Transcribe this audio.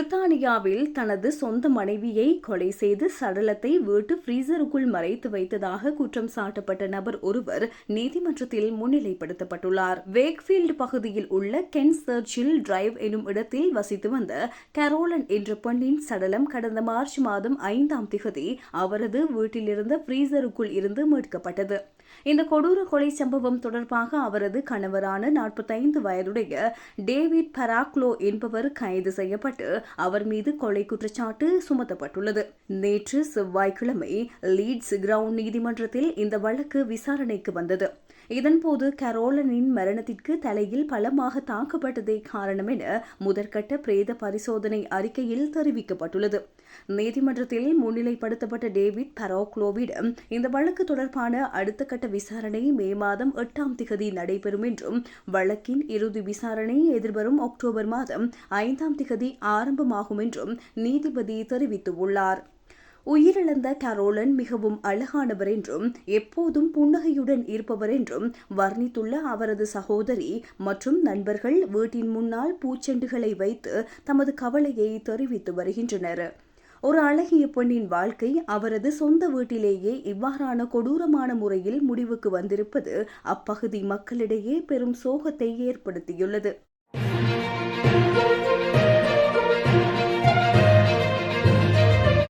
பிரித்தானியாவில் தனது சொந்த மனைவியை கொலை செய்து சடலத்தை வீட்டு ஃப்ரீசருக்குள் மறைத்து வைத்ததாக குற்றம் சாட்டப்பட்ட நபர் ஒருவர் நீதிமன்றத்தில் முன்னிலைப்படுத்தப்பட்டுள்ளார். வேக்ஃபீல்டு பகுதியில் உள்ள கென் சர்ச்சில் டிரைவ் எனும் இடத்தில் வசித்து வந்த கரோலன் என்ற பெண்ணின் சடலம் கடந்த மார்ச் மாதம் 5ஆம் திகதி அவரது வீட்டிலிருந்த ஃப்ரீசருக்குள் இருந்து மீட்கப்பட்டது. இந்த கொடூர கொலை சம்பவம் தொடர்பாக அவரது கணவரான 45 வயதுடைய டேவிட் பராக்லோ என்பவர் கைது செய்யப்பட்டு அவர் மீது கொலை குற்றச்சாட்டு சுமத்தப்பட்டுள்ளது. நேற்று செவ்வாய்க்கிழமை லீட்ஸ் கிரவுண்ட் நீதிமன்றத்தில் இந்த வழக்கு விசாரணைக்கு வந்தது. இதன்போது கரோலனின் மரணத்திற்கு தலையில் பலமாக தாக்கப்பட்டதே காரணம் என முதற்கட்ட பிரேத பரிசோதனை அறிக்கையில் தெரிவிக்கப்பட்டுள்ளது. நீதிமன்றத்தில் முன்னிலைப்படுத்தப்பட்ட டேவிட் பராக்லோவிடம் இந்த வழக்கு தொடர்பான அடுத்த கட்ட விசாரணை மே மாதம் 8ஆம் திகதி நடைபெறும் என்றும் வழக்கின் இறுதி விசாரணை எதிர்வரும் அக்டோபர் மாதம் 5ஆம் திகதி ஆரம்பமாகும் என்றும் நீதிபதி தெரிவித்துள்ளார். உயிரிழந்த கரோலன் மிகவும் அழகானவர் என்றும் எப்போதும் புன்னகையுடன் இருப்பவர் என்றும் வர்ணித்துள்ள அவரது சகோதரி மற்றும் நண்பர்கள் வீட்டின் முன்னால் பூச்செண்டுகளை வைத்து தமது கவலையை தெரிவித்து வருகின்றனர். ஒரு அழகிய பெண்ணின் வாழ்க்கை அவரது சொந்த வீட்டிலேயே இவ்வாறான கொடூரமான முறையில் முடிவுக்கு வந்திருப்பது அப்பகுதி மக்களிடையே பெரும் சோகத்தை ஏற்படுத்தியுள்ளது.